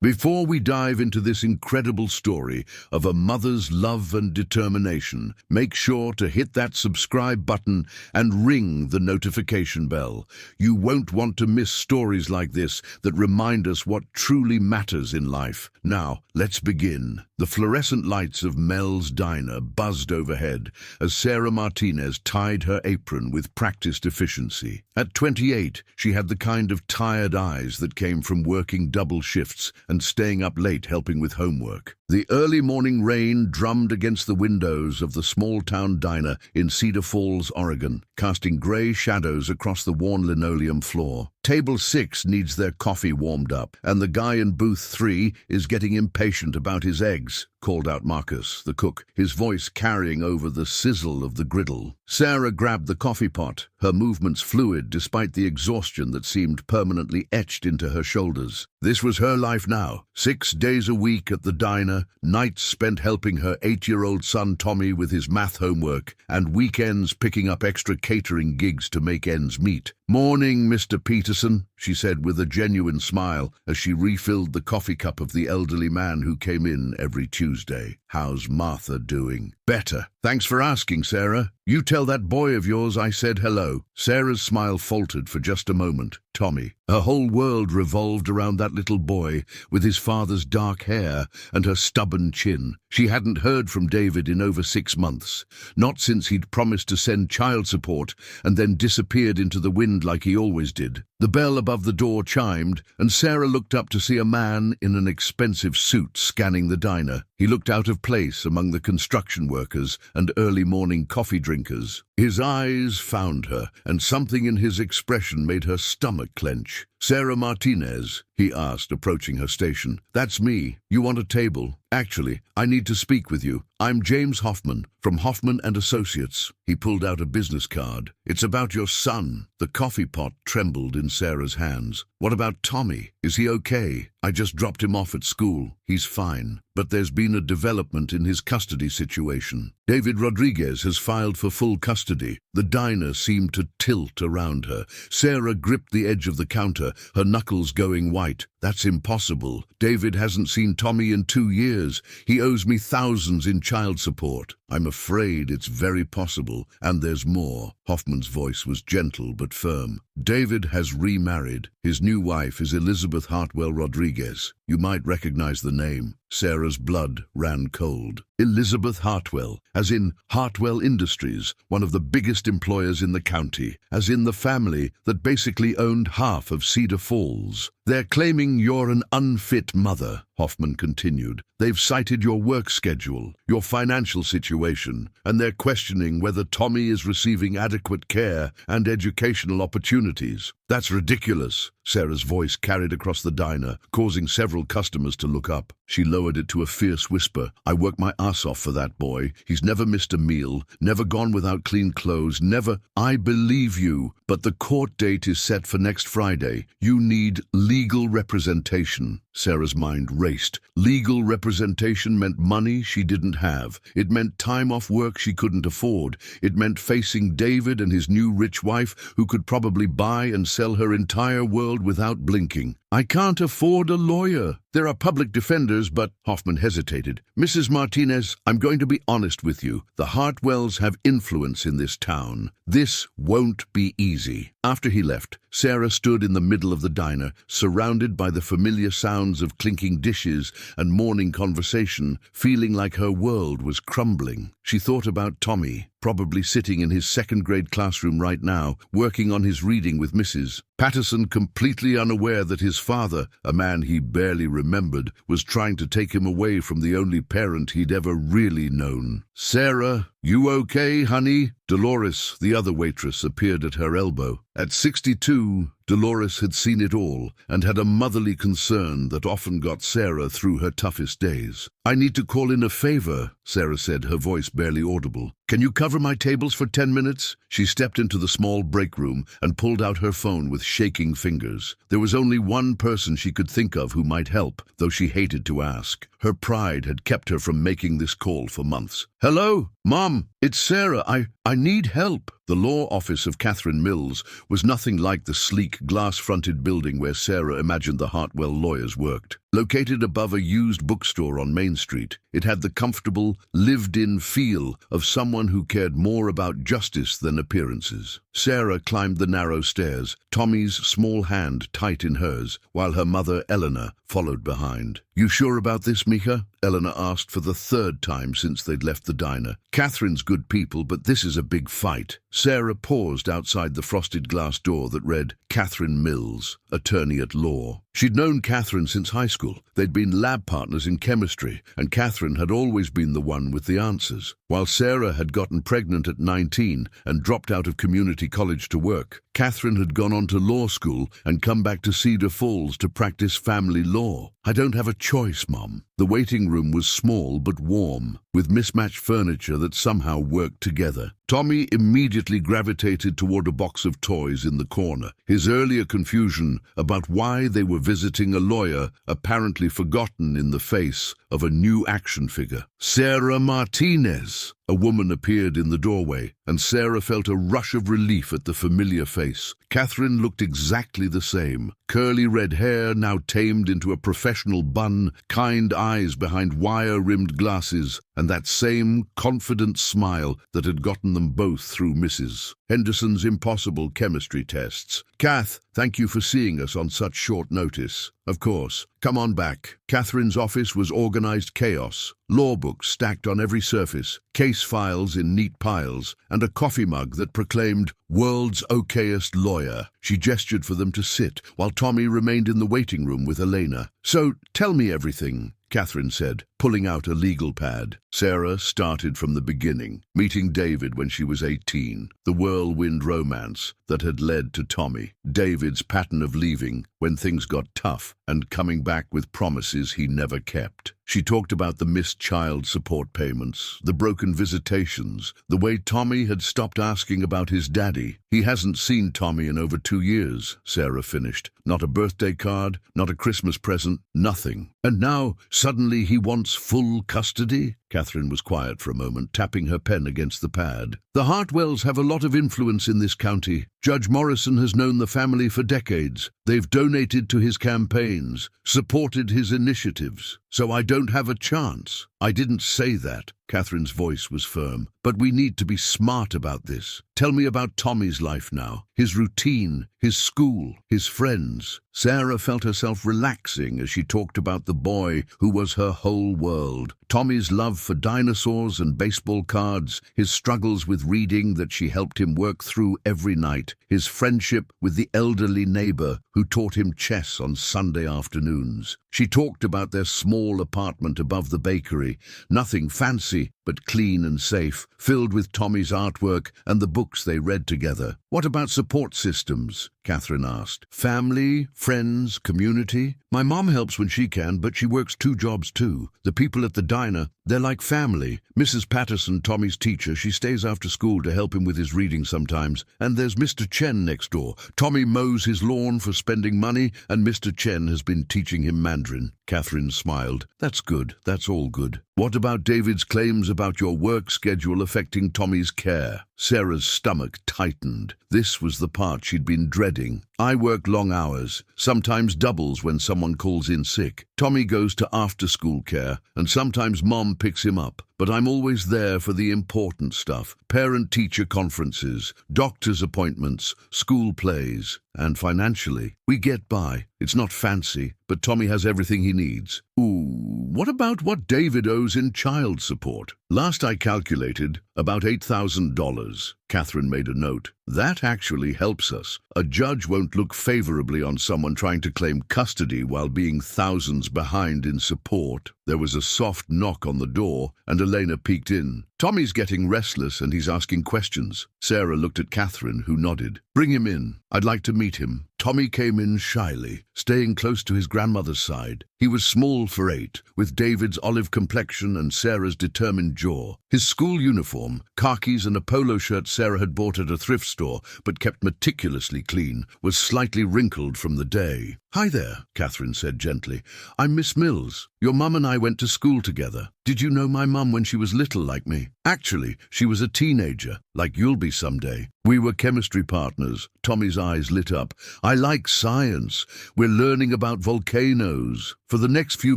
Before we dive into this incredible story of a mother's love and determination, make sure to hit that subscribe button and ring the notification bell. You won't want to miss stories like this that remind us what truly matters in life. Now, let's begin. The fluorescent lights of Mel's diner buzzed overhead as Sarah Martinez tied her apron with practiced efficiency. At 28, she had the kind of tired eyes that came from working double shifts and staying up late helping with homework. The early morning rain drummed against the windows of the small-town diner in Cedar Falls, Oregon, casting gray shadows across the worn linoleum floor. Table 6 needs their coffee warmed up, and the guy in booth 3 is getting impatient about his eggs, called out Marcus, the cook, his voice carrying over the sizzle of the griddle. Sarah grabbed the coffee pot, her movements fluid despite the exhaustion that seemed permanently etched into her shoulders. This was her life now. 6 days a week at the diner, nights spent helping her 8-year-old son Tommy with his math homework, and weekends picking up extra catering gigs to make ends meet. "Morning, Mr. Peterson," she said with a genuine smile as she refilled the coffee cup of the elderly man who came in every Tuesday. "How's Martha doing?" "Better. Thanks for asking, Sarah. You tell that boy of yours I said hello." Sarah's smile faltered for just a moment. Tommy. Her whole world revolved around that little boy with his father's dark hair and her stubborn chin. She hadn't heard from David in over 6 months, not since he'd promised to send child support and then disappeared into the wind like he always did. The bell above the door chimed, and Sarah looked up to see a man in an expensive suit scanning the diner. He looked out of place among the construction workers and early morning coffee drinkers. His eyes found her, and something in his expression made her stomach clench. "Sarah Martinez?" he asked, approaching her station. "That's me. You want a table? Actually, I need to speak with you. I'm James Hoffman, from Hoffman and Associates." He pulled out a business card. "It's about your son." The coffee pot trembled in Sarah's hands. "What about Tommy? Is he okay? I just dropped him off at school. He's fine. But there's been a development in his custody situation. David Rodriguez has filed for full custody." The diner seemed to tilt around her. Sarah gripped the edge of the counter, her knuckles going white. "That's impossible. David hasn't seen Tommy in 2 years. He owes me thousands in child support." "I'm afraid it's very possible, and there's more." Hoffman's voice was gentle but firm. "David has remarried. His new wife is Elizabeth Hartwell-Rodriguez. You might recognize the name." Sarah's blood ran cold. Elizabeth Hartwell, as in Hartwell Industries, one of the biggest employers in the county, as in the family that basically owned half of Cedar Falls. "They're claiming you're an unfit mother," Hoffman continued. "They've cited your work schedule, your financial situation, and they're questioning whether Tommy is receiving adequate care and educational opportunities." "That's ridiculous," Sarah's voice carried across the diner, causing several customers to look up. She lowered it to a fierce whisper. "I work my ass off for that boy. He's never missed a meal, never gone without clean clothes, never—" "I believe you, but the court date is set for next Friday. You need legal representation." Sarah's mind raced. Legal representation meant money she didn't have. It meant time off work she couldn't afford. It meant facing David and his new rich wife who could probably buy and sell her entire world without blinking. "I can't afford a lawyer. There are public defenders, but—" Hoffman hesitated. "Mrs. Martinez, I'm going to be honest with you. The Hartwells have influence in this town. This won't be easy." After he left, Sarah stood in the middle of the diner, surrounded by the familiar sounds of clinking dishes and morning conversation, feeling like her world was crumbling. She thought about Tommy, probably sitting in his second-grade classroom right now, working on his reading with Mrs. Patterson, completely unaware that his father, a man he barely remembered, was trying to take him away from the only parent he'd ever really known. "Sarah, you okay, honey?" Dolores, the other waitress, appeared at her elbow. At 62, Dolores had seen it all and had a motherly concern that often got Sarah through her toughest days. "I need to call in a favor," Sarah said, her voice barely audible. "Can you cover my tables for 10 minutes? She stepped into the small break room and pulled out her phone with shaking fingers. There was only one person she could think of who might help, though she hated to ask. Her pride had kept her from making this call for months. "Hello? Mom, it's Sarah. I need help." The law office of Katherine Mills was nothing like the sleek, glass-fronted building where Sarah imagined the Hartwell lawyers worked. Located above a used bookstore on Main Street, it had the comfortable, lived-in feel of someone who cared more about justice than appearances. Sarah climbed the narrow stairs, Tommy's small hand tight in hers, while her mother, Eleanor, followed behind. "You sure about this, Mika?" Eleanor asked for the third time since they'd left the diner. "Catherine's good people, but this is a big fight." Sarah paused outside the frosted glass door that read, "Katherine Mills, attorney at law." She'd known Katherine since high school. They'd been lab partners in chemistry, and Katherine had always been the one with the answers. While Sarah had gotten pregnant at 19 and dropped out of community college to work, Katherine had gone on to law school and come back to Cedar Falls to practice family law. "I don't have a choice, Mom." The waiting room was small but warm, with mismatched furniture that somehow worked together. Tommy immediately gravitated toward a box of toys in the corner. His earlier confusion about why they were visiting a lawyer apparently forgotten in the face of a new action figure. Sarah Martinez! A woman appeared in the doorway, and Sarah felt a rush of relief at the familiar face. Katherine looked exactly the same. Curly red hair now tamed into a professional bun, kind eyes behind wire-rimmed glasses, and that same confident smile that had gotten them both through Mrs. Henderson's impossible chemistry tests. "Kath, thank you for seeing us on such short notice." "Of course. Come on back." Katherine's office was organized chaos. Law books stacked on every surface, case files in neat piles, and a coffee mug that proclaimed, "World's okayest lawyer." She gestured for them to sit, while Tommy remained in the waiting room with Elena. "So, tell me everything," Katherine said, pulling out a legal pad. Sarah started from the beginning, meeting David when she was 18, the whirlwind romance that had led to Tommy, David's pattern of leaving when things got tough and coming back with promises he never kept. She talked about the missed child support payments, the broken visitations, the way Tommy had stopped asking about his daddy. "He hasn't seen Tommy in over 2 years, Sarah finished. Not a birthday card, not a Christmas present, nothing. And now, suddenly he wants full custody? Katherine was quiet for a moment, tapping her pen against the pad. "The Hartwells have a lot of influence in this county. Judge Morrison has known the family for decades. They've donated to his campaigns, supported his initiatives. So I don't have a chance." "I didn't say that." Katherine's voice was firm. "But we need to be smart about this. Tell me about Tommy's life now, his routine, his school, his friends." Sarah felt herself relaxing as she talked about the boy who was her whole world. Tommy's love for dinosaurs and baseball cards, his struggles with reading that she helped him work through every night, his friendship with the elderly neighbor who taught him chess on Sunday afternoons. She talked about their small apartment above the bakery, nothing fancy, but clean and safe, filled with Tommy's artwork and the books they read together. "What about support systems?" Katherine asked. "Family, friends, community? My mom helps when she can, but she works 2 jobs too. The people at the diner, they're like family. Mrs. Patterson, Tommy's teacher, she stays after school to help him with his reading sometimes. And there's Mr. Chen next door. Tommy mows his lawn for spending money, and Mr. Chen has been teaching him Mandarin." Katherine smiled. "That's good. That's all good. What about David's claims about your work schedule affecting Tommy's care?" Sarah's stomach tightened. This was the part she'd been dreading. "I work long hours, sometimes doubles when someone calls in sick. Tommy goes to after-school care, and sometimes Mom picks him up. But I'm always there for the important stuff. Parent-teacher conferences, doctor's appointments, school plays. And financially, we get by. It's not fancy, but Tommy has everything he needs." "Ooh, what about what David owes in child support?" "Last I calculated, about $8,000. Katherine made a note. "That actually helps us. A judge won't look favorably on someone trying to claim custody while being thousands behind in support." There was a soft knock on the door, and Elena peeked in. "Tommy's getting restless and he's asking questions." Sarah looked at Katherine, who nodded. "Bring him in. I'd like to meet him." Tommy came in shyly, staying close to his grandmother's side. He was small for 8, with David's olive complexion and Sarah's determined jaw. His school uniform, khakis and a polo shirt Sarah had bought at a thrift store but kept meticulously clean, was slightly wrinkled from the day. "Hi there," Katherine said gently. "I'm Miss Mills. Your mum and I went to school together. Did you know my mum when she was little like me? Actually, she was a teenager, like you'll be someday. We were chemistry partners." Tommy's eyes lit up. "I like science. We're learning about volcanoes." For the next few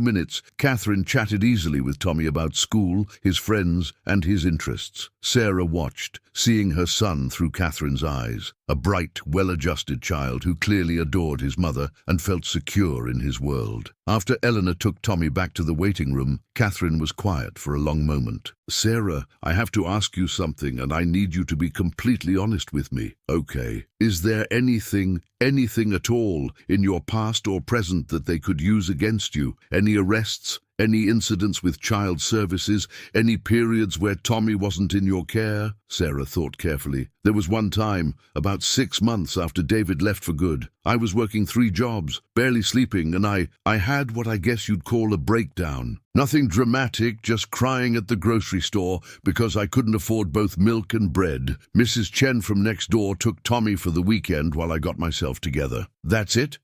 minutes, Katherine chatted easily with Tommy about school, his friends, and his interests. Sarah watched, seeing her son through Katherine's eyes, a bright, well-adjusted child who clearly adored his mother and felt secure in his world. After Eleanor took Tommy back to the waiting room, Katherine was quiet for a long moment. "Sarah, I have to ask you something, and I need you to be completely honest with me." "Okay. Is there anything at all, in your past or present that they could use against you? Any arrests? Any incidents with child services? Any periods where Tommy wasn't in your care?" Sarah thought carefully. "There was one time, about 6 months after David left for good. I was working 3 jobs, barely sleeping, and I had what I guess you'd call a breakdown. Nothing dramatic, just crying at the grocery store because I couldn't afford both milk and bread. Mrs. Chen from next door took Tommy for the weekend while I got myself together. That's it.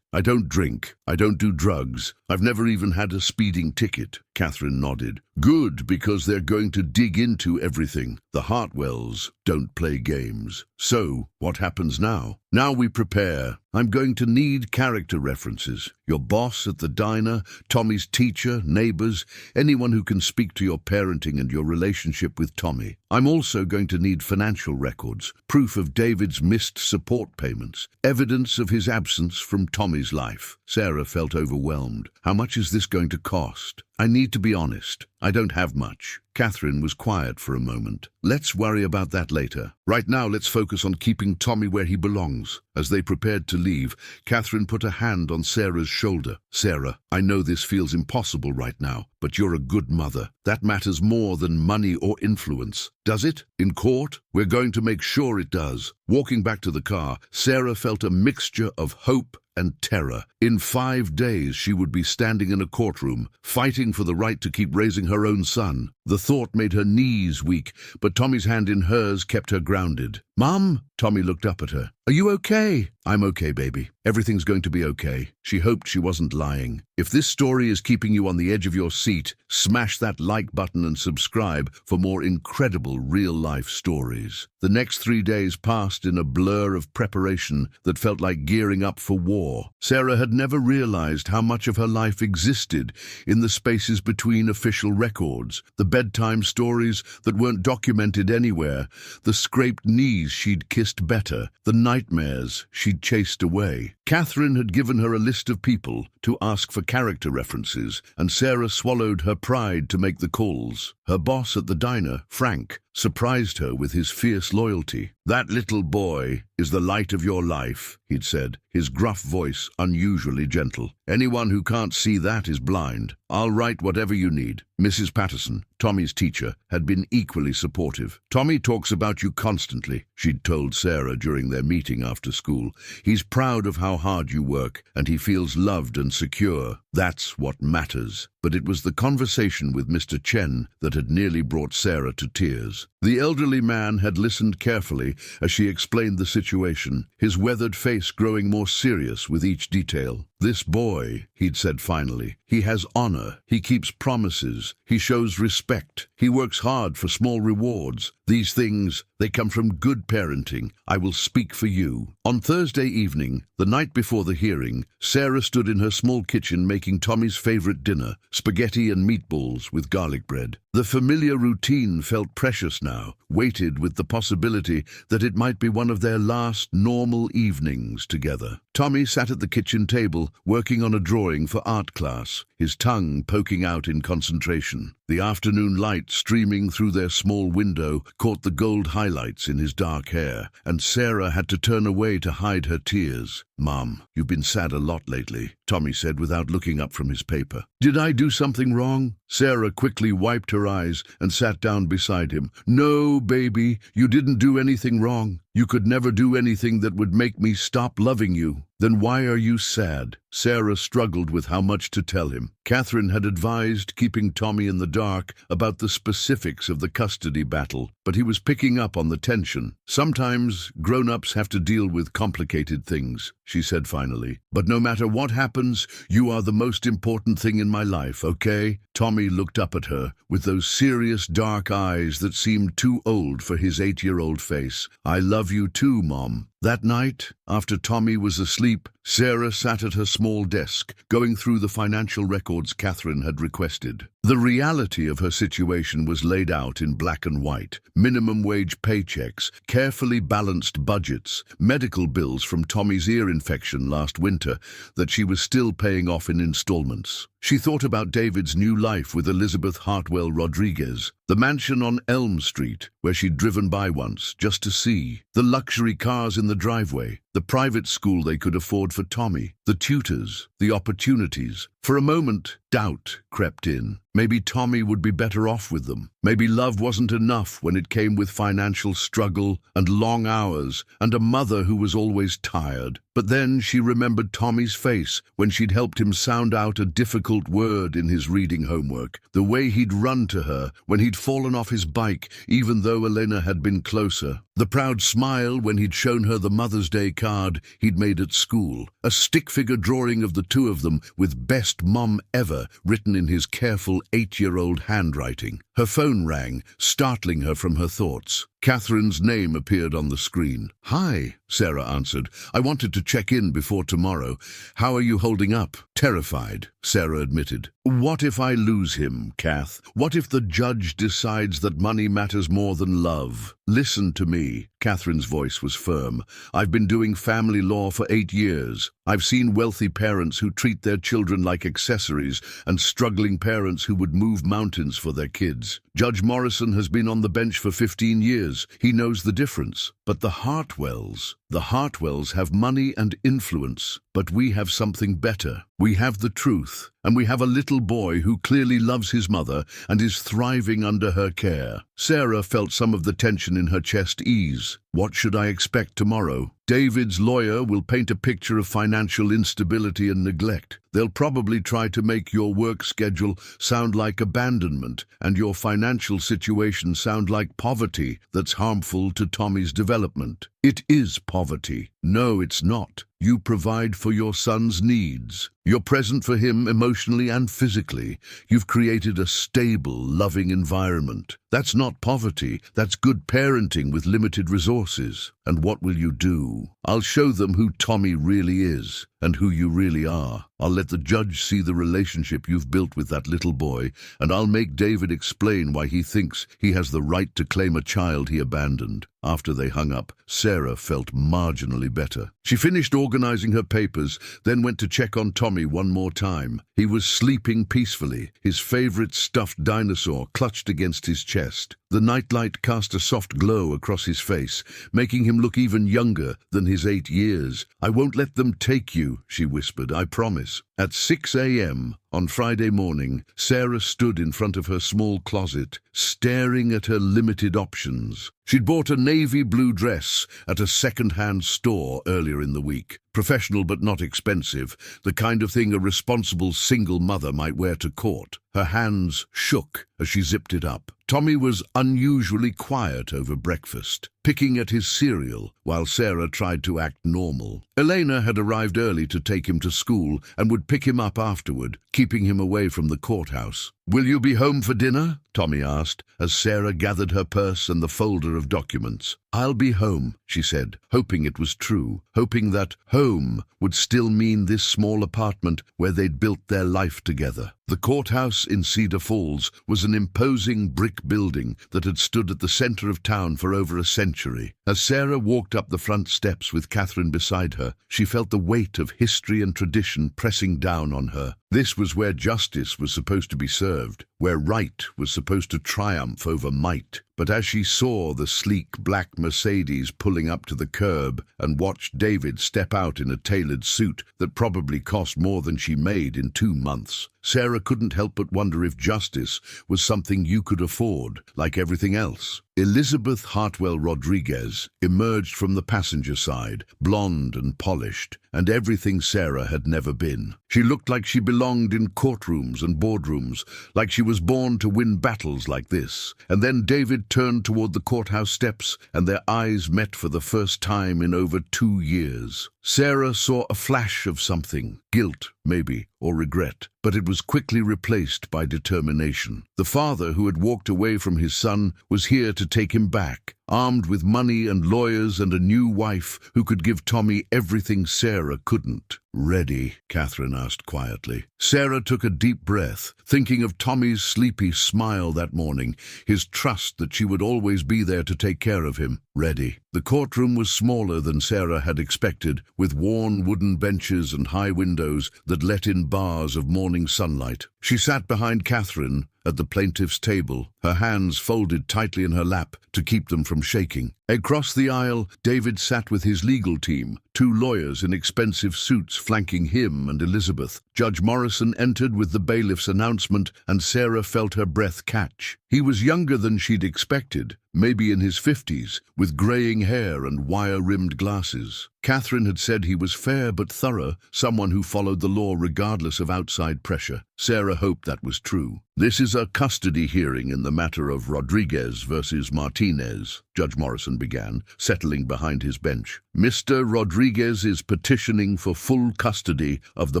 I don't drink. I don't do drugs. I've never even had a speeding ticket." Katherine nodded. "Good, because they're going to dig into everything. The Hartwells don't play games. So, what happens now? Now we prepare. I'm going to need character references. Your boss at the diner, Tommy's teacher, neighbors, anyone who can speak to your parenting and your relationship with Tommy. I'm also going to need financial records, proof of David's missed support payments, evidence of his absence from Tommy's life." Sarah felt overwhelmed. "How much is this going to cost?" "I need to be honest. I don't have much." Katherine was quiet for a moment. "Let's worry about that later. Right now, let's focus on keeping Tommy where he belongs." As they prepared to leave, Katherine put a hand on Sarah's shoulder. "Sarah, I know this feels impossible right now, but you're a good mother. That matters more than money or influence. Does it? In court? We're going to make sure it does." Walking back to the car, Sarah felt a mixture of hope and terror. In 5 days, she would be standing in a courtroom, fighting for the right to keep raising her own son. The thought made her knees weak, but Tommy's hand in hers kept her grounded. "Mom?" Tommy looked up at her. "Are you okay?" "I'm okay, baby. Everything's going to be okay." She hoped she wasn't lying. If this story is keeping you on the edge of your seat, smash that like button and subscribe for more incredible real-life stories. The next 3 days passed in a blur of preparation that felt like gearing up for war. Sarah had never realized how much of her life existed in the spaces between official records, the bedtime stories that weren't documented anywhere, the scraped knees she'd kissed better, the nightmares she'd chased away. Katherine had given her a list of people to ask for character references, and Sarah swallowed her pride to make the calls. Her boss at the diner, Frank, surprised her with his fierce loyalty. "That little boy is the light of your life," he'd said, his gruff voice unusually gentle. "Anyone who can't see that is blind. I'll write whatever you need." Mrs. Patterson, Tommy's teacher, had been equally supportive. "Tommy talks about you constantly," she'd told Sarah during their meeting after school. "He's proud of how hard you work, and he feels loved and secure. That's what matters." But it was the conversation with Mr. Chen that had nearly brought Sarah to tears. The elderly man had listened carefully as she explained the situation, his weathered face growing more serious with each detail. "This boy," he'd said finally, "he has honor, he keeps promises, he shows respect, he works hard for small rewards. These things, they come from good parenting. I will speak for you." On Thursday evening, the night before the hearing, Sarah stood in her small kitchen making Tommy's favorite dinner, spaghetti and meatballs with garlic bread. The familiar routine felt precious now, weighted with the possibility that it might be one of their last normal evenings together. Tommy sat at the kitchen table, working on a drawing for art class, his tongue poking out in concentration. The afternoon light streaming through their small window caught the gold highlights in his dark hair, and Sarah had to turn away to hide her tears. "Mom, you've been sad a lot lately," Tommy said without looking up from his paper. "Did I do something wrong?" Sarah quickly wiped her eyes and sat down beside him. "No, baby, you didn't do anything wrong. You could never do anything that would make me stop loving you." "Then why are you sad?" Sarah struggled with how much to tell him. Katherine had advised keeping Tommy in the dark about the specifics of the custody battle, but he was picking up on the tension. "Sometimes grown-ups have to deal with complicated things," she said finally. "But no matter what happens, you are the most important thing in my life, okay?" Tommy looked up at her with those serious dark eyes that seemed too old for his 8-year-old face. "I love you too, Mom." That night, after Tommy was asleep, Sarah sat at her small desk, going through the financial records Katherine had requested. The reality of her situation was laid out in black and white. Minimum wage paychecks, carefully balanced budgets, medical bills from Tommy's ear infection last winter that she was still paying off in installments. She thought about David's new life with Elizabeth Hartwell-Rodriguez, the mansion on Elm Street, where she'd driven by once just to see, the luxury cars in the driveway, the private school they could afford for Tommy, the tutors, the opportunities. For a moment, doubt crept in. Maybe Tommy would be better off with them. Maybe love wasn't enough when it came with financial struggle and long hours and a mother who was always tired. But then she remembered Tommy's face when she'd helped him sound out a difficult word in his reading homework, the way he'd run to her when he'd fallen off his bike even though Elena had been closer, the proud smile when he'd shown her the Mother's Day card he'd made at school, a stick figure drawing of the two of them with "Best Mom Ever" written in his careful 8-year-old handwriting. Her phone rang, startling her from her thoughts. Katherine's name appeared on the screen. "Hi," Sarah answered. "I wanted to check in before tomorrow. How are you holding up?" "Terrified," Sarah admitted. "What if I lose him, Kath? What if the judge decides that money matters more than love?" "Listen to me." Katherine's voice was firm. "I've been doing family law for 8 years. I've seen wealthy parents who treat their children like accessories and struggling parents who would move mountains for their kids. Judge Morrison has been on the bench for 15 years. He knows the difference. But the Hartwells have money and influence. But we have something better. We have the truth. And we have a little boy who clearly loves his mother and is thriving under her care." Sarah felt some of the tension in her chest ease. "What should I expect tomorrow?" "David's lawyer will paint a picture of financial instability and neglect. They'll probably try to make your work schedule sound like abandonment and your financial situation sound like poverty that's harmful to Tommy's development." "It is poverty." "No, it's not. You provide for your son's needs. You're present for him emotionally and physically. You've created a stable, loving environment. That's not poverty. That's good parenting with limited resources. And what will you do?" "I'll show them who Tommy really is and who you really are. I'll let the judge see the relationship you've built with that little boy, and I'll make David explain why he thinks he has the right to claim a child he abandoned." After they hung up, Sarah felt marginally better. She finished organizing her papers, then went to check on Tommy one more time. He was sleeping peacefully, his favorite stuffed dinosaur clutched against his chest. The nightlight cast a soft glow across his face, making him look even younger than his 8 years. "I won't let them take you," she whispered, "I promise." At 6 a.m. on Friday morning, Sarah stood in front of her small closet, staring at her limited options. She'd bought a navy blue dress at a second-hand store earlier in the week. Professional but not expensive, the kind of thing a responsible single mother might wear to court. Her hands shook as she zipped it up. Tommy was unusually quiet over breakfast, picking at his cereal while Sarah tried to act normal. Elena had arrived early to take him to school and would pick him up afterward, keeping him away from the courthouse. "Will you be home for dinner?" Tommy asked, as Sarah gathered her purse and the folder of documents. "I'll be home," she said, hoping it was true, hoping that home would still mean this small apartment where they'd built their life together. The courthouse in Cedar Falls was an imposing brick building that had stood at the center of town for over a century. As Sarah walked up the front steps with Katherine beside her, she felt the weight of history and tradition pressing down on her. This was where justice was supposed to be served, where right was supposed to triumph over might. But as she saw the sleek black Mercedes pulling up to the curb and watched David step out in a tailored suit that probably cost more than she made in 2 months, Sarah couldn't help but wonder if justice was something you could afford, like everything else. Elizabeth Hartwell-Rodriguez emerged from the passenger side, blonde and polished, and everything Sarah had never been. She looked like she belonged belonged in courtrooms and boardrooms, like she was born to win battles like this. And then David turned toward the courthouse steps, and their eyes met for the first time in over 2 years. Sarah saw a flash of something, guilt, maybe, or regret, but it was quickly replaced by determination. The father who had walked away from his son was here to take him back, armed with money and lawyers and a new wife who could give Tommy everything Sarah couldn't. "Ready?" Katherine asked quietly. Sarah took a deep breath, thinking of Tommy's sleepy smile that morning, his trust that she would always be there to take care of him. Ready. The courtroom was smaller than Sarah had expected, with worn wooden benches and high windows that let in bars of morning sunlight. She sat behind Katherine at the plaintiff's table, her hands folded tightly in her lap to keep them from shaking. Across the aisle, David sat with his legal team, 2 lawyers in expensive suits flanking him and Elizabeth. Judge Morrison entered with the bailiff's announcement, and Sarah felt her breath catch. He was younger than she'd expected, maybe in his 50s, with graying hair and wire-rimmed glasses. Katherine had said he was fair but thorough, someone who followed the law regardless of outside pressure. Sarah hoped that was true. "This is a custody hearing in the matter of Rodriguez versus Martinez," Judge Morrison began, settling behind his bench. "Mr. Rodriguez is petitioning for full custody of the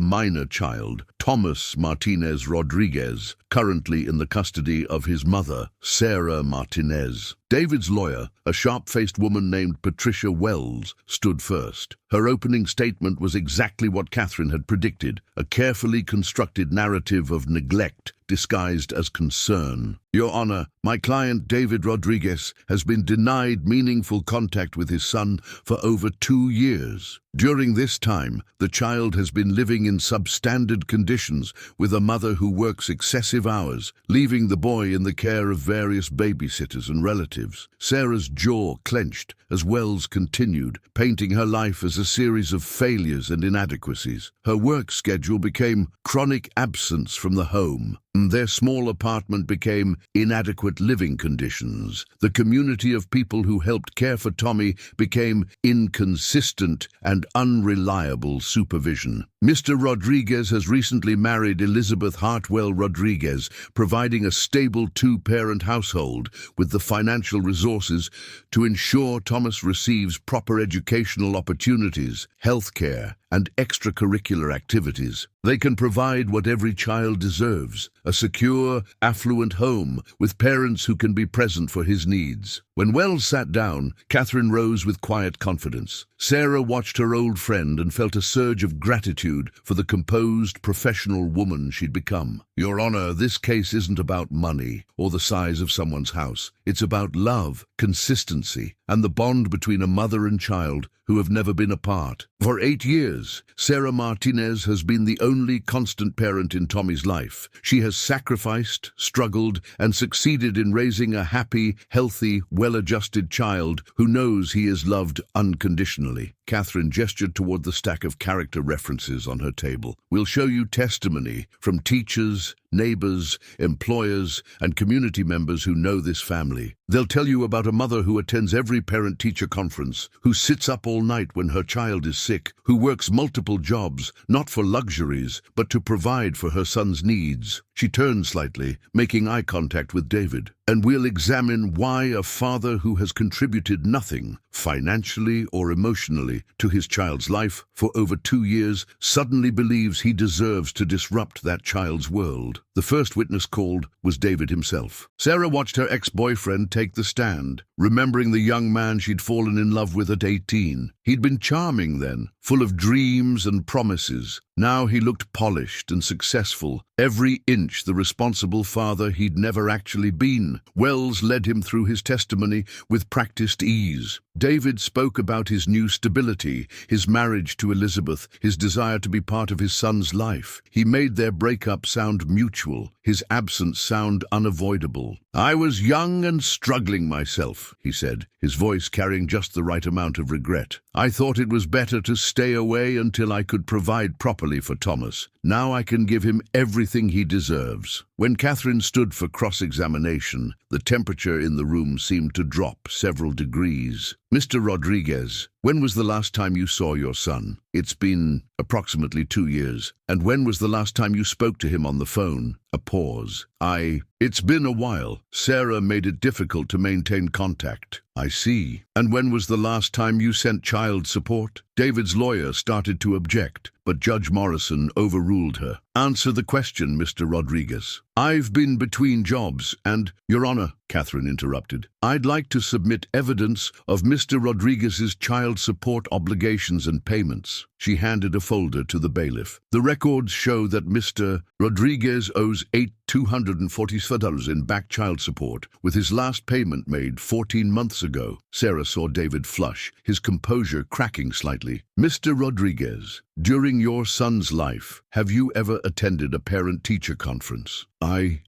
minor child, Thomas Martinez Rodriguez, currently in the custody of his mother, Sarah Martinez." David's lawyer, a sharp-faced woman named Patricia Wells, stood first. Her opening statement was exactly what Katherine had predicted, a carefully constructed narrative of neglect disguised as concern. "Your Honor, my client David Rodriguez has been denied meaningful contact with his son for over 2 years. During this time, the child has been living in substandard conditions with a mother who works excessive hours, leaving the boy in the care of various babysitters and relatives." Sarah's jaw clenched as Wells continued, painting her life as a series of failures and inadequacies. Her work schedule became chronic absence from the home. Their small apartment became inadequate living conditions. The community of people who helped care for Tommy became inconsistent and unreliable supervision. Mr. Rodriguez has recently married Elizabeth Hartwell-Rodriguez, providing a stable 2-parent household with the financial resources to ensure Thomas receives proper educational opportunities, health care, and extracurricular activities. They can provide what every child deserves, a secure, affluent home with parents who can be present for his needs. When Wells sat down, Katherine rose with quiet confidence. Sarah watched her old friend and felt a surge of gratitude for the composed, professional woman she'd become. "Your Honor, this case isn't about money or the size of someone's house. It's about love, consistency, and the bond between a mother and child who have never been apart. For 8 years, Sarah Martinez has been the only constant parent in Tommy's life. She has sacrificed, struggled, and succeeded in raising a happy, healthy, well-adjusted child who knows he is loved unconditionally." Katherine gestured toward the stack of character references on her table. "We'll show you testimony from teachers, neighbors, employers, and community members who know this family. They'll tell you about a mother who attends every parent-teacher conference, who sits up all night when her child is sick, who works multiple jobs, not for luxuries, but to provide for her son's needs." She turned slightly, making eye contact with David. "And we'll examine why a father who has contributed nothing, financially or emotionally, to his child's life for over 2 years suddenly believes he deserves to disrupt that child's world." The first witness called was David himself. Sarah watched her ex-boyfriend take the stand, remembering the young man she'd fallen in love with at 18. He'd been charming then, full of dreams and promises. Now he looked polished and successful, every inch the responsible father he'd never actually been. Wells led him through his testimony with practiced ease. David spoke about his new stability, his marriage to Elizabeth, his desire to be part of his son's life. He made their breakup sound mutual, his absence sound unavoidable. "I was young and struggling myself," he said, his voice carrying just the right amount of regret. "I thought it was better to stay away until I could provide properly for Thomas. Now I can give him everything he deserves." When Katherine stood for cross-examination, the temperature in the room seemed to drop several degrees. "Mr. Rodriguez, When was the last time you saw your son? It's been approximately 2 years. And when was the last time you spoke to him on the phone? A pause. It's been a while. Sarah made it difficult to maintain contact. I see. And when was the last time you sent child support? David's lawyer started to object, but Judge Morrison overruled her. Answer the question, Mr. Rodriguez. I've been between jobs and, Your Honor, Katherine interrupted, I'd like to submit evidence of Mr. Rodriguez's child support obligations and payments. She handed a folder to the bailiff. The records show that Mr. Rodriguez owes $244 in back child support, with his last payment made 14 months ago. Sarah saw David flush, his composure cracking slightly. Mr. Rodriguez, during your son's life, have you ever attended a parent-teacher conference?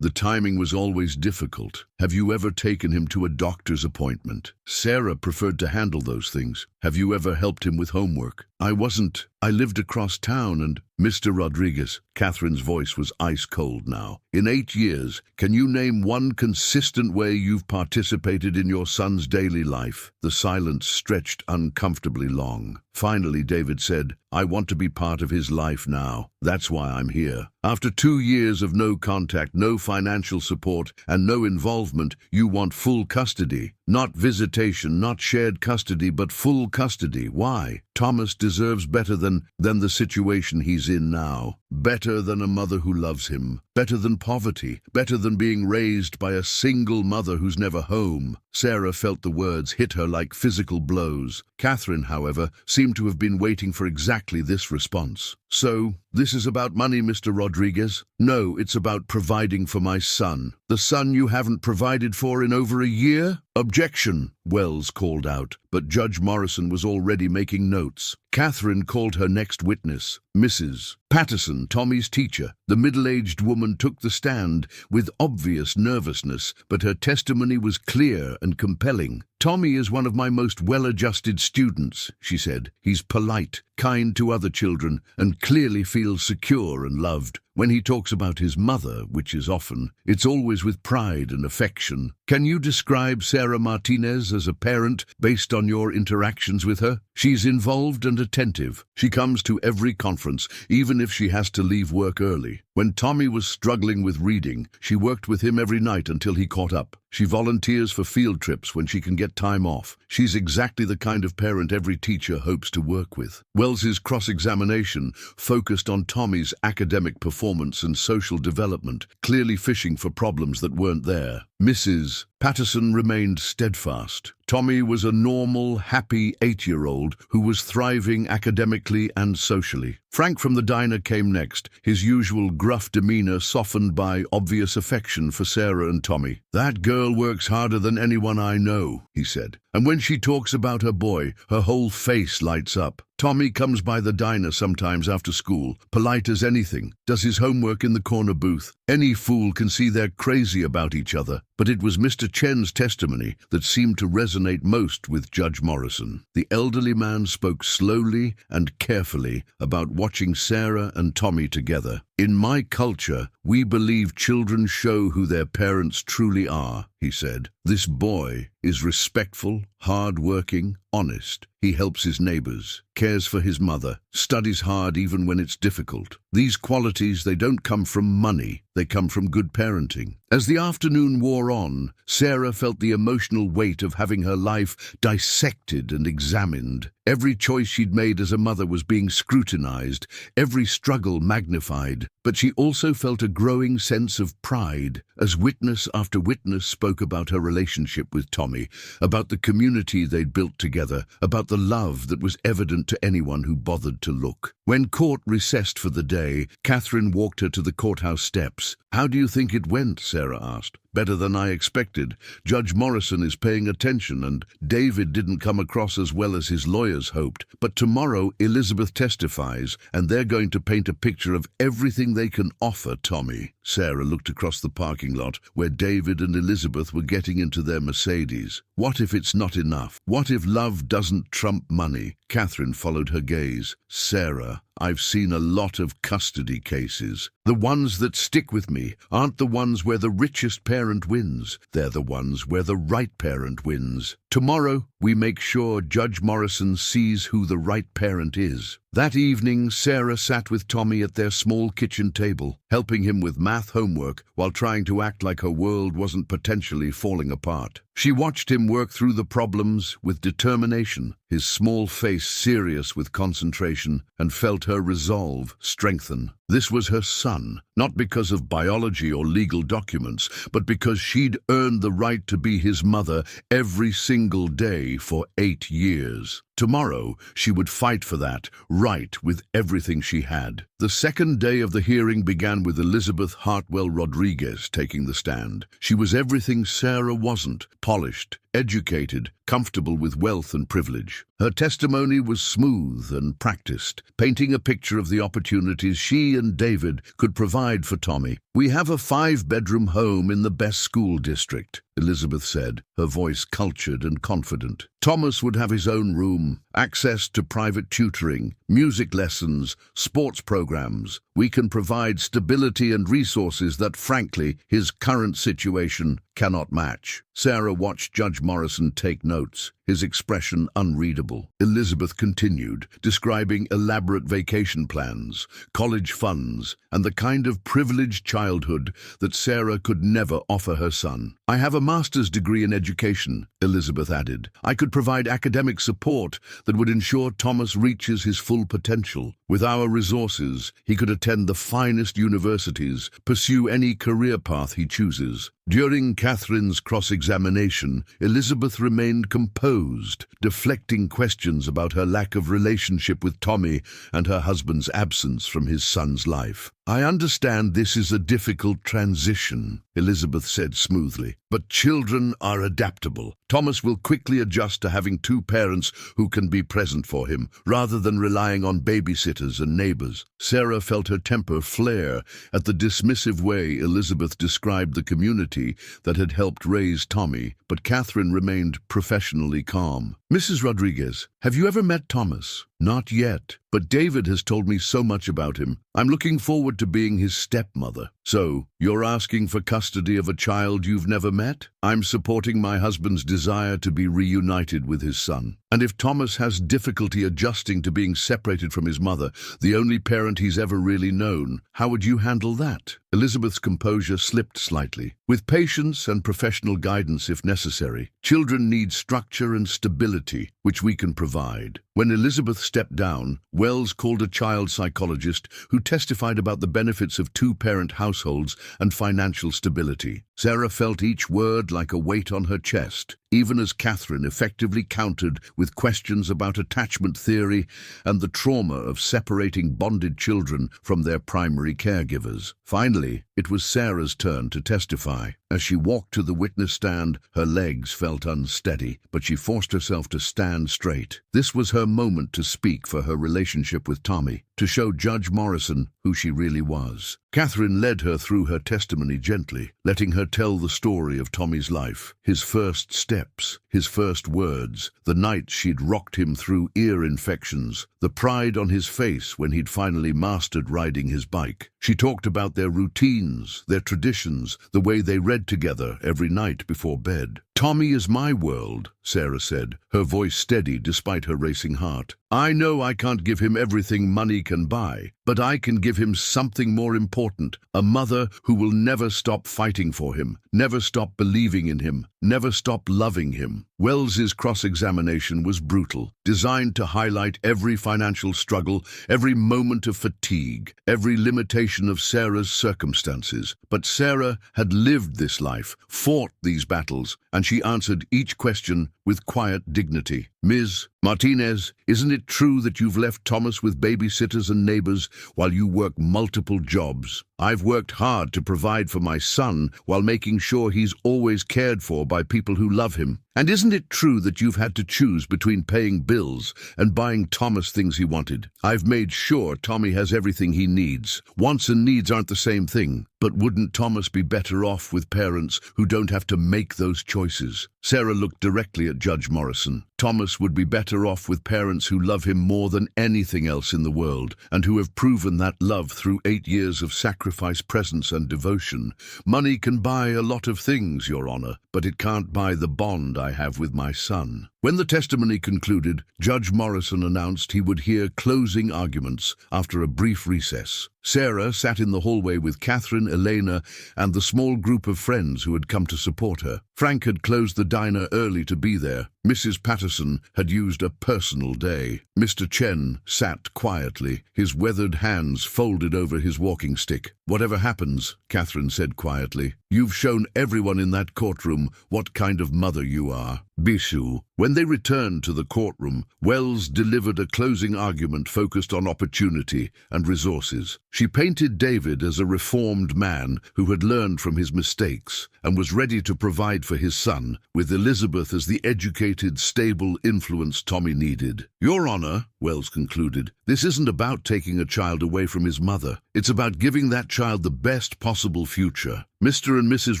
The timing was always difficult. Have you ever taken him to a doctor's appointment? Sarah preferred to handle those things. Have you ever helped him with homework? I lived across town and... Mr. Rodriguez, Katherine's voice was ice cold now. In 8 years, can you name one consistent way you've participated in your son's daily life? The silence stretched uncomfortably long. Finally, David said, I want to be part of his life now. That's why I'm here. After 2 years of no contact, no financial support, and no involvement, you want full custody. Not visitation, not shared custody, but full custody. Why? Thomas deserves better than the situation he's in now. Better than a mother who loves him. Better than poverty. Better than being raised by a single mother who's never home. Sarah felt the words hit her like physical blows. Katherine, however, seemed to have been waiting for exactly this response. So, this is about money, Mr. Rodriguez? No, it's about providing for my son. The son you haven't provided for in over a year? Objection, Wells called out, but Judge Morrison was already making notes. Katherine called her next witness, Mrs. Patterson, Tommy's teacher. The middle-aged woman took the stand with obvious nervousness, but her testimony was clear and compelling. Tommy is one of my most well-adjusted students, she said. He's polite, kind to other children, and clearly feels secure and loved. When he talks about his mother, which is often, it's always with pride and affection. Can you describe Sarah Martinez as a parent based on your interactions with her? She's involved and attentive. She comes to every conference, even if she has to leave work early. When Tommy was struggling with reading, she worked with him every night until he caught up. She volunteers for field trips when she can get time off. She's exactly the kind of parent every teacher hopes to work with. Wells's cross-examination focused on Tommy's academic performance and social development, clearly fishing for problems that weren't there. Mrs. Patterson remained steadfast. Tommy was a normal, happy 8-year-old who was thriving academically and socially. Frank from the diner came next, his usual gruff demeanor softened by obvious affection for Sarah and Tommy. That girl works harder than anyone I know, he said. And when she talks about her boy, her whole face lights up. Tommy comes by the diner sometimes after school, polite as anything, does his homework in the corner booth. Any fool can see they're crazy about each other, but it was Mr. Chen's testimony that seemed to resonate most with Judge Morrison. The elderly man spoke slowly and carefully about watching Sarah and Tommy together. In my culture, we believe children show who their parents truly are, he said. This boy is respectful, hard-working, honest. He helps his neighbors, cares for his mother, studies hard even when it's difficult. These qualities, they don't come from money, they come from good parenting. As the afternoon wore on, Sarah felt the emotional weight of having her life dissected and examined. Every choice she'd made as a mother was being scrutinized, every struggle magnified. But she also felt a growing sense of pride as witness after witness spoke about her relationship with Tommy, about the community they'd built together, about the love that was evident to anyone who bothered to look. When court recessed for the day, Katherine walked her to the courthouse steps. How do you think it went? Sarah asked. Better than I expected. Judge Morrison is paying attention, and David didn't come across as well as his lawyers hoped. But tomorrow Elizabeth testifies, and they're going to paint a picture of everything they can offer Tommy. Sarah looked across the parking lot where David and Elizabeth were getting into their Mercedes. What if it's not enough? What if love doesn't trump money? Katherine followed her gaze. Sarah, I've seen a lot of custody cases. The ones that stick with me aren't the ones where the richest parent wins. They're the ones where the right parent wins. Tomorrow, we make sure Judge Morrison sees who the right parent is. That evening, Sarah sat with Tommy at their small kitchen table, helping him with math homework while trying to act like her world wasn't potentially falling apart. She watched him work through the problems with determination, his small face serious with concentration, and felt her resolve strengthen. This was her son, not because of biology or legal documents, but because she'd earned the right to be his mother every single day for 8 years. Tomorrow, she would fight for that right with everything she had. The second day of the hearing began with Elizabeth Hartwell-Rodriguez taking the stand. She was everything Sarah wasn't: polished, educated, comfortable with wealth and privilege. Her testimony was smooth and practiced, painting a picture of the opportunities she and David could provide for Tommy. "We have a 5-bedroom home in the best school district," Elizabeth said, her voice cultured and confident. "Thomas would have his own room, access to private tutoring, music lessons, sports programs. We can provide stability and resources that, frankly, his current situation cannot match." Sarah watched Judge Morrison take notes, his expression unreadable. Elizabeth continued, describing elaborate vacation plans, college funds, and the kind of privileged childhood that Sarah could never offer her son. "I have a master's degree in education," Elizabeth added. "I could provide academic support that would ensure Thomas reaches his full potential. With our resources, he could attend the finest universities, pursue any career path he chooses." During Katherine's cross-examination, Elizabeth remained composed, deflecting questions about her lack of relationship with Tommy and her husband's absence from his son's life. "I understand this is a difficult transition," Elizabeth said smoothly, "but children are adaptable. Thomas will quickly adjust to having 2 parents who can be present for him, rather than relying on babysitters and neighbors." Sarah felt her temper flare at the dismissive way Elizabeth described the community that had helped raise Tommy, but Katherine remained professionally calm. "Mrs. Rodriguez, have you ever met Thomas?" "Not yet, but David has told me so much about him. I'm looking forward to being his stepmother." "So, you're asking for custody of a child you've never met?" "I'm supporting my husband's desire to be reunited with his son. And if Thomas has difficulty adjusting to being separated from his mother, the only parent he's ever really known, how would you handle that?" Elizabeth's composure slipped slightly. "With patience and professional guidance if necessary. Children need structure and stability, which we can provide." When Elizabeth stepped down, Wells called a child psychologist who testified about the benefits of 2-parent households and financial stability. Sarah felt each word like a weight on her chest, even as Katherine effectively countered with questions about attachment theory and the trauma of separating bonded children from their primary caregivers. Finally, it was Sarah's turn to testify. As she walked to the witness stand, her legs felt unsteady, but she forced herself to stand straight. This was her moment to speak for her relationship with Tommy, to show Judge Morrison who she really was. Katherine led her through her testimony gently, letting her tell the story of Tommy's life, his first steps, his first words, the nights she'd rocked him through ear infections, the pride on his face when he'd finally mastered riding his bike. She talked about their routines, their traditions, the way they read together every night before bed. "Tommy is my world," Sarah said, her voice steady despite her racing heart. "I know I can't give him everything money can buy, but I can give him something more important, a mother who will never stop fighting for him, never stop believing in him, never stop loving him." Wells's cross-examination was brutal, designed to highlight every financial struggle, every moment of fatigue, every limitation of Sarah's circumstances. But Sarah had lived this life, fought these battles, and she answered each question with quiet dignity. "Ms. Martinez, isn't it true that you've left Thomas with babysitters and neighbors while you work multiple jobs? I've worked hard to provide for my son while making sure he's always cared for by people who love him. And isn't it true that you've had to choose between paying bills and buying Thomas things he wanted? I've made sure Tommy has everything he needs. Wants and needs aren't the same thing. But wouldn't Thomas be better off with parents who don't have to make those choices?" Sarah looked directly at Judge Morrison. "Thomas would be better off with parents who love him more than anything else in the world, and who have proven that love through 8 years of sacrifice sacrifice presence and devotion. Money can buy a lot of things, Your Honor, but it can't buy the bond I have with my son. When the testimony concluded, Judge Morrison announced he would hear closing arguments after a brief recess. Sarah sat in the hallway with Catherine, Elena, and the small group of friends who had come to support her. Frank had closed the diner early to be there. Mrs. Patterson had used a personal day. Mr. Chen sat quietly, his weathered hands folded over his walking stick. "Whatever happens," Catherine said quietly, "you've shown everyone in that courtroom what kind of mother you are." Bishu. When they returned to the courtroom, Wells delivered a closing argument focused on opportunity and resources. She painted David as a reformed man who had learned from his mistakes and was ready to provide for his son, with Elizabeth as the educated, stable influence Tommy needed. "Your Honor," Wells concluded, "this isn't about taking a child away from his mother. It's about giving that child the best possible future. Mr. and Mrs.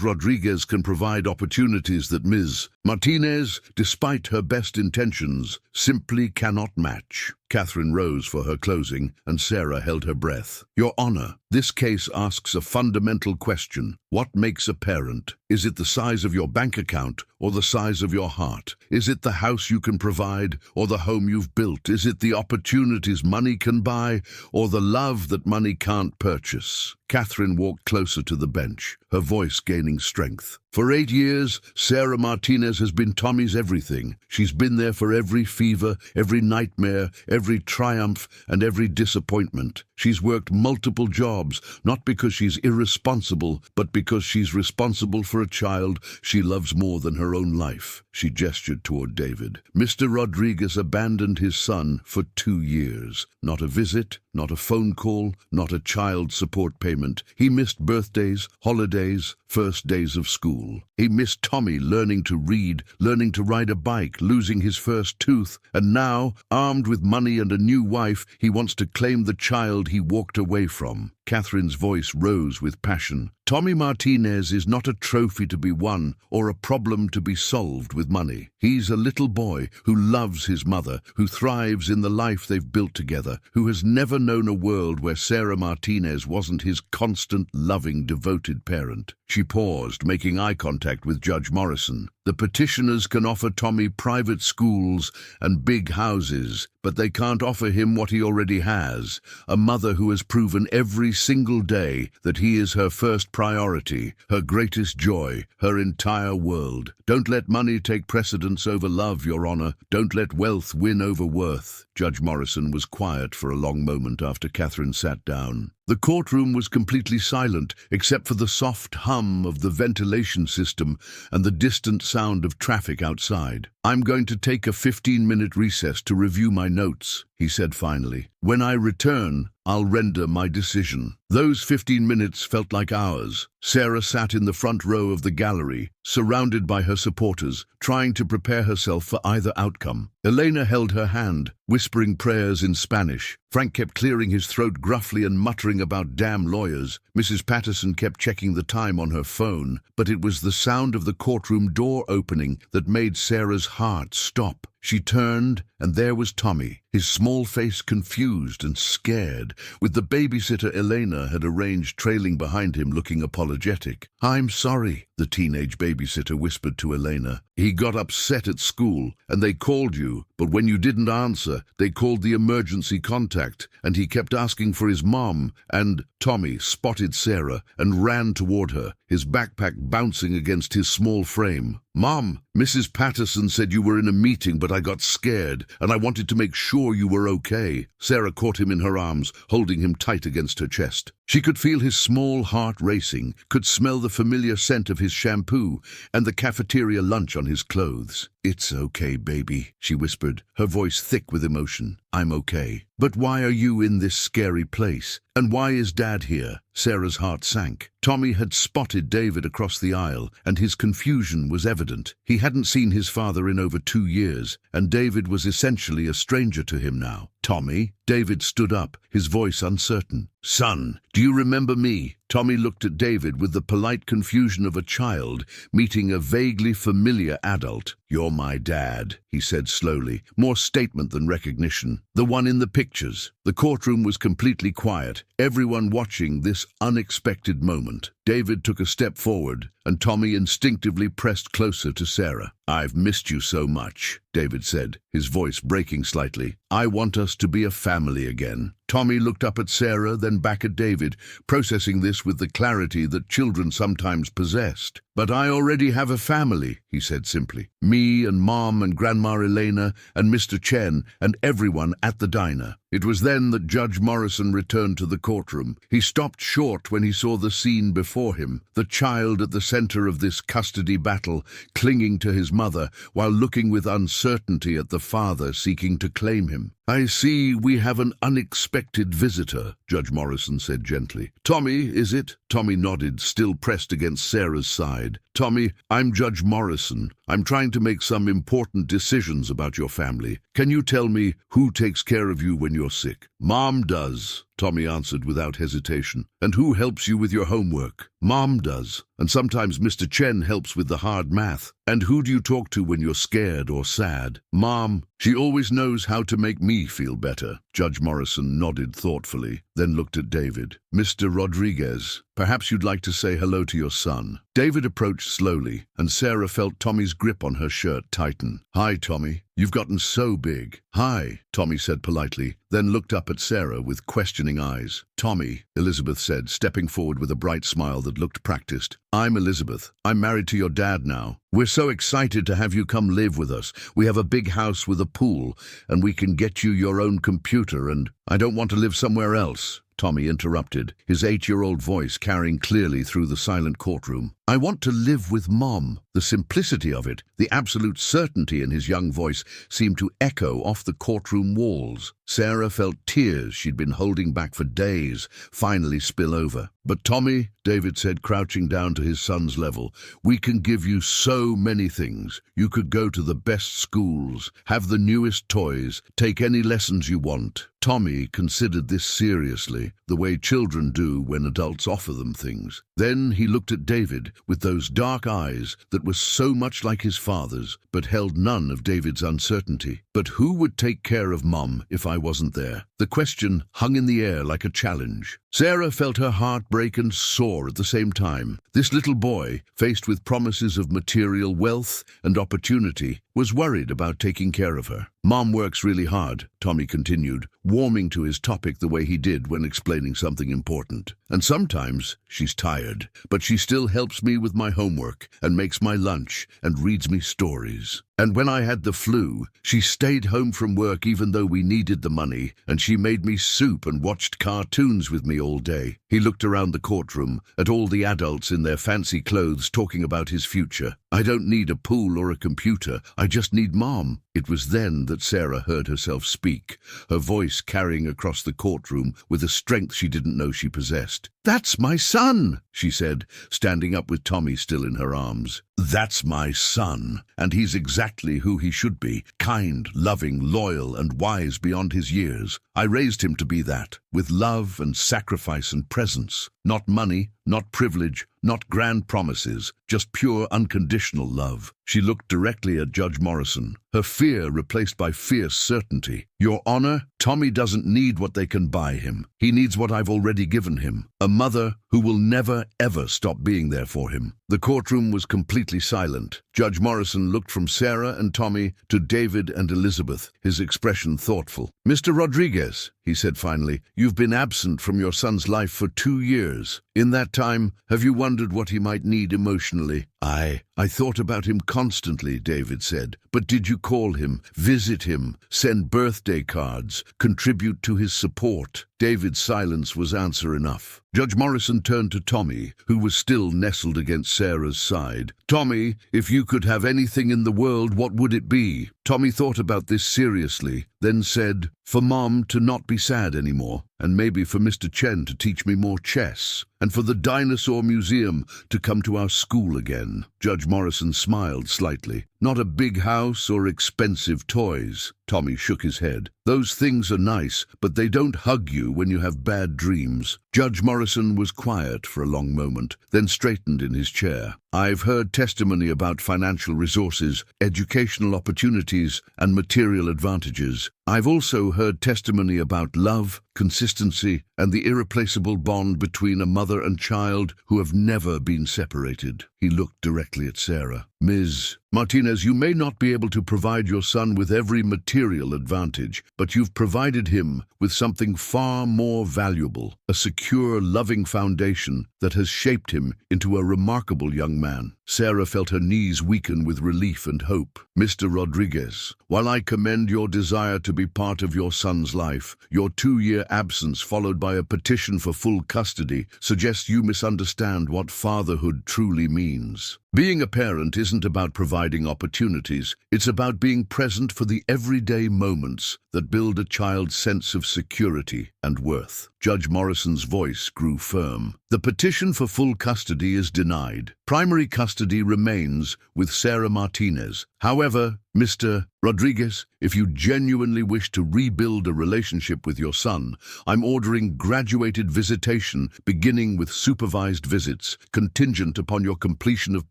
Rodriguez can provide opportunities that Ms. Martinez, despite her best intentions, simply cannot match." Catherine rose for her closing, and Sarah held her breath. "Your Honor, this case asks a fundamental question. What makes a parent? Is it the size of your bank account or the size of your heart? Is it the house you can provide or the home you've built? Is it the opportunities money can buy or the love that money can't purchase?" Catherine walked closer to the bench, her voice gaining strength. "For 8 years, Sarah Martinez has been Tommy's everything. She's been there for every fever, every nightmare, every triumph, and every disappointment. She's worked multiple jobs, not because she's irresponsible, but because she's responsible for a child she loves more than her own life." She gestured toward David. "Mr. Rodriguez abandoned his son for 2 years. Not a visit, not a phone call, not a child support payment. He missed birthdays, holidays, first days of school. He missed Tommy learning to read, learning to ride a bike, losing his first tooth, and now, armed with money and a new wife, he wants to claim the child he walked away from." Catherine's voice rose with passion. "Tommy Martinez is not a trophy to be won or a problem to be solved with money. He's a little boy who loves his mother, who thrives in the life they've built together, who has never known a world where Sarah Martinez wasn't his constant, loving, devoted parent." She paused, making eye contact with Judge Morrison. "The petitioners can offer Tommy private schools and big houses, but they can't offer him what he already has, a mother who has proven every single day that he is her first priority, her greatest joy, her entire world. Don't let money take precedence over love, Your Honor. Don't let wealth win over worth." Judge Morrison was quiet for a long moment after Catherine sat down. The courtroom was completely silent, except for the soft hum of the ventilation system and the distant sound of traffic outside. "I'm going to take a 15-minute recess to review my notes," he said finally. "When I return, I'll render my decision." Those 15 minutes felt like hours. Sarah sat in the front row of the gallery, surrounded by her supporters, trying to prepare herself for either outcome. Elena held her hand, whispering prayers in Spanish. Frank kept clearing his throat gruffly and muttering about damn lawyers. Mrs. Patterson kept checking the time on her phone, but it was the sound of the courtroom door opening that made Sarah's heart stop. She turned, and there was Tommy, his small face confused and scared, with the babysitter Elena had arranged trailing behind him looking apologetic. "I'm sorry," the teenage babysitter whispered to Elena. "He got upset at school, and they called you, but when you didn't answer, they called the emergency contact, and he kept asking for his mom, and—" Tommy spotted Sarah and ran toward her, his backpack bouncing against his small frame. "Mom, Mrs. Patterson said you were in a meeting, but I got scared, and I wanted to make sure you were okay." Sarah caught him in her arms, holding him tight against her chest. She could feel his small heart racing, could smell the familiar scent of his shampoo and the cafeteria lunch on his clothes. "It's okay, baby," she whispered, her voice thick with emotion. "I'm okay. But why are you in this scary place? And why is Dad here?" Sarah's heart sank. Tommy had spotted David across the aisle, and his confusion was evident. He hadn't seen his father in over 2 years, and David was essentially a stranger to him now. Tommy? David stood up, his voice uncertain. Son, do you remember me? Tommy looked at David with the polite confusion of a child meeting a vaguely familiar adult. You're my dad, he said slowly, more statement than recognition. The one in the pictures. The courtroom was completely quiet, everyone watching this unexpected moment. David took a step forward, and Tommy instinctively pressed closer to Sarah. I've missed you so much, David said, his voice breaking slightly. I want us to be a family again. Tommy looked up at Sarah, then back at David, processing this with the clarity that children sometimes possessed. But I already have a family, he said simply. Me and Mom and Grandma Elena and Mr. Chen and everyone at the diner. It was then that Judge Morrison returned to the courtroom. He stopped short when he saw the scene before him, the child at the center of this custody battle, clinging to his mother while looking with uncertainty at the father seeking to claim him. I see we have an unexpected visitor, Judge Morrison said gently. Tommy, is it? Tommy nodded, still pressed against Sarah's side. Tommy, I'm Judge Morrison. I'm trying to make some important decisions about your family. Can you tell me who takes care of you when you're sick? Mom does, Tommy answered without hesitation. And who helps you with your homework? Mom does. And sometimes Mr. Chen helps with the hard math. And who do you talk to when you're scared or sad? Mom. She always knows how to make me feel better. Judge Morrison nodded thoughtfully, then looked at David. Mr. Rodriguez, perhaps you'd like to say hello to your son. David approached slowly, and Sarah felt Tommy's grip on her shirt tighten. Hi, Tommy. You've gotten so big. Hi, Tommy said politely, then looked up at Sarah with questioning eyes. Tommy, Elizabeth said, stepping forward with a bright smile that looked practiced. I'm Elizabeth. I'm married to your dad now. We're so excited to have you come live with us. We have a big house with a pool, and we can get you your own computer, and I don't want to live somewhere else. Tommy interrupted, his 8-year-old voice carrying clearly through the silent courtroom. I want to live with Mom. The simplicity of it, the absolute certainty in his young voice, seemed to echo off the courtroom walls. Sarah felt tears she'd been holding back for days finally spill over. But Tommy, David said, crouching down to his son's level, we can give you so many things. You could go to the best schools, have the newest toys, take any lessons you want. Tommy considered this seriously, the way children do when adults offer them things. Then he looked at David with those dark eyes that were so much like his father's, but held none of David's uncertainty. But who would take care of Mom if I wasn't there? The question hung in the air like a challenge. Sarah felt her heart break and soar at the same time. This little boy, faced with promises of material wealth and opportunity, was worried about taking care of her. Mom works really hard, Tommy continued, warming to his topic the way he did when explaining something important. And sometimes she's tired, but she still helps me with my homework and makes my lunch and reads me stories. And when I had the flu, she stayed home from work even though we needed the money, and she made me soup and watched cartoons with me all day. He looked around the courtroom at all the adults in their fancy clothes talking about his future. I don't need a pool or a computer, I just need Mom. It was then that Sarah heard herself speak, her voice carrying across the courtroom with a strength she didn't know she possessed. That's my son, she said, standing up with Tommy still in her arms. That's my son, and he's exactly who he should be, kind, loving, loyal, and wise beyond his years. I raised him to be that, with love and sacrifice and presence. Not money, not privilege, not grand promises, just pure unconditional love. She looked directly at Judge Morrison, her fear replaced by fierce certainty. Your Honor, Tommy doesn't need what they can buy him. He needs what I've already given him, a mother who will never, ever stop being there for him. The courtroom was completely silent. Judge Morrison looked from Sarah and Tommy to David and Elizabeth, his expression thoughtful. Mr. Rodriguez, he said finally, you've been absent from your son's life for 2 years. In that time, have you wondered what he might need emotionally? I thought about him constantly, David said. But did you call him, visit him, send birthday cards, contribute to his support? David's silence was answer enough. Judge Morrison turned to Tommy, who was still nestled against Sarah's side. Tommy, if you could have anything in the world, what would it be? Tommy thought about this seriously, then said, for Mom to not be sad anymore. and maybe for Mr. Chen to teach me more chess, and for the Dinosaur Museum to come to our school again." Judge Morrison smiled slightly. "Not a big house or expensive toys." Tommy shook his head. "Those things are nice, but they don't hug you when you have bad dreams." Judge Morrison was quiet for a long moment, then straightened in his chair. "I've heard testimony about financial resources, educational opportunities, and material advantages. I've also heard testimony about love, consistency, and the irreplaceable bond between a mother and child who have never been separated." He looked directly at Sarah. "Ms. Martinez, you may not be able to provide your son with every material advantage, but you've provided him with something far more valuable, a secure, loving foundation that has shaped him into a remarkable young man." Sarah felt her knees weaken with relief and hope. "Mr. Rodriguez, while I commend your desire to be part of your son's life, your 2-year absence followed by a petition for full custody suggests you misunderstand what fatherhood truly means. Being a parent isn't about providing opportunities, it's about being present for the everyday moments that build a child's sense of security and worth." Judge Morrison's voice grew firm. "The petition for full custody is denied. Primary custody remains with Sarah Martinez. However, Mr. Rodriguez, if you genuinely wish to rebuild a relationship with your son, I'm ordering graduated visitation beginning with supervised visits, contingent upon your completion of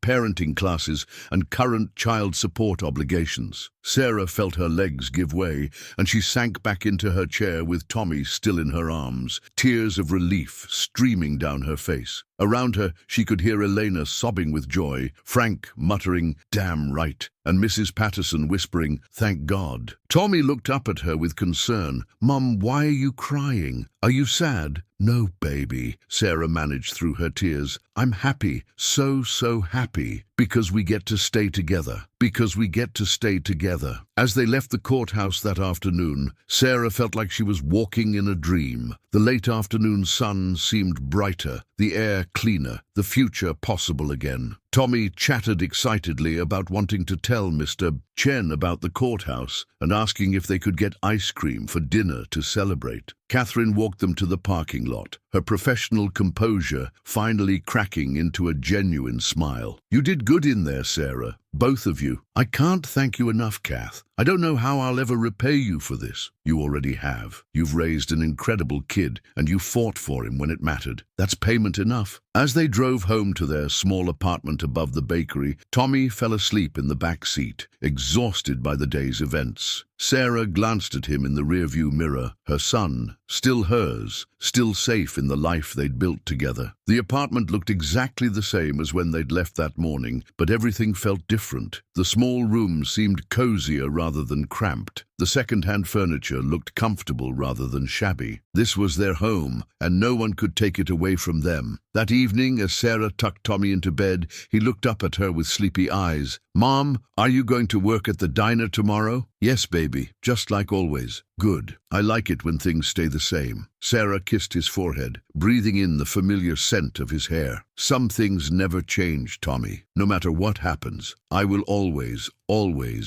parenting classes and current child support obligations." Sarah felt her legs give way, and she sank back into her chair with Tommy still in her arms, tears of relief streaming down her face. Around her, she could hear Elena sobbing with joy, Frank muttering, "Damn right," and Mrs. Patterson whispering, "Thank God." Tommy looked up at her with concern. "Mum, why are you crying? Are you sad?" "No, baby," Sarah managed through her tears. "I'm happy, so happy, because we get to stay together. Because we get to stay together." As they left the courthouse that afternoon, Sarah felt like she was walking in a dream. The late afternoon sun seemed brighter, the air cleaner, the future possible again. Tommy chattered excitedly about wanting to tell Mr. Chen about the courthouse and asking if they could get ice cream for dinner to celebrate. Katherine walked them to the parking lot, her professional composure finally cracking into a genuine smile. "You did good in there, Sarah. Both of you. I can't thank you enough, Kath. I don't know how I'll ever repay you for this. You already have. You've raised an incredible kid, and you fought for him when it mattered. That's payment enough." As they drove home to their small apartment above the bakery, Tommy fell asleep in the back seat, exhausted by the day's events. Sarah glanced at him in the rearview mirror, her son, still hers, still safe in the life they'd built together. The apartment looked exactly the same as when they'd left that morning, but everything felt different. The small room seemed cozier rather than cramped. The second-hand furniture looked comfortable rather than shabby. This was their home, and no one could take it away from them. That evening, as Sarah tucked Tommy into bed, he looked up at her with sleepy eyes. "Mom, are you going to work at the diner tomorrow?" "Yes, baby, just like always." "Good. I like it when things stay the same." Sarah kissed his forehead, breathing in the familiar scent of his hair. "Some things never change, Tommy. No matter what happens, I will always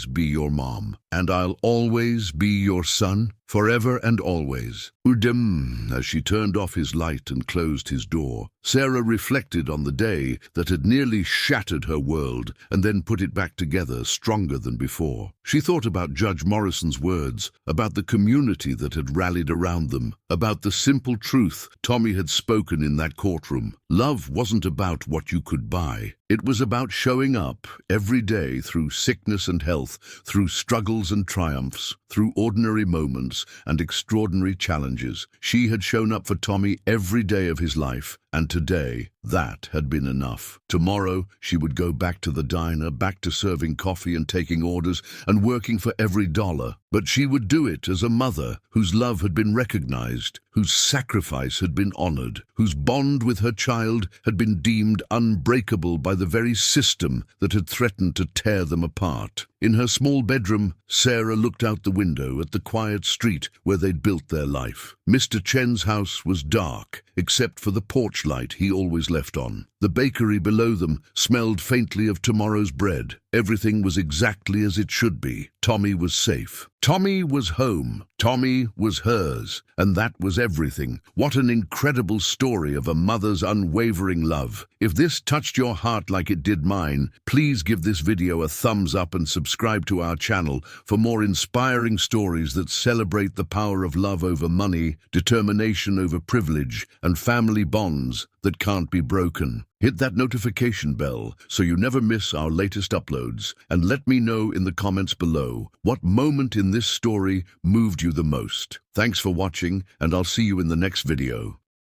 be your mom. And I'll always be your son, forever and always." Udem, as she turned off his light and closed his door. Sarah reflected on the day that had nearly shattered her world and then put it back together stronger than before. She thought about Judge Morrison's words, about the community that had rallied around them, about the simple truth Tommy had spoken in that courtroom. Love wasn't about what you could buy. It was about showing up every day through sickness and health, through struggles and triumphs, through ordinary moments and extraordinary challenges. She had shown up for Tommy every day of his life, and today, that had been enough. Tomorrow, she would go back to the diner, back to serving coffee and taking orders and working for every dollar. But she would do it as a mother whose love had been recognized, whose sacrifice had been honored, whose bond with her child had been deemed unbreakable by the very system that had threatened to tear them apart. In her small bedroom, Sarah looked out the window at the quiet street where they'd built their life. Mr. Chen's house was dark, except for the porch light he always left on. The bakery below them smelled faintly of tomorrow's bread. Everything was exactly as it should be. Tommy was safe. Tommy was home. Tommy was hers. And that was everything. What an incredible story of a mother's unwavering love. If this touched your heart like it did mine, please give this video a thumbs up and subscribe to our channel for more inspiring stories that celebrate the power of love over money, determination over privilege, and family bonds that can't be broken. Hit that notification bell so you never miss our latest uploads, and let me know in the comments below what moment in this story moved you the most. Thanks for watching, and I'll see you in the next video.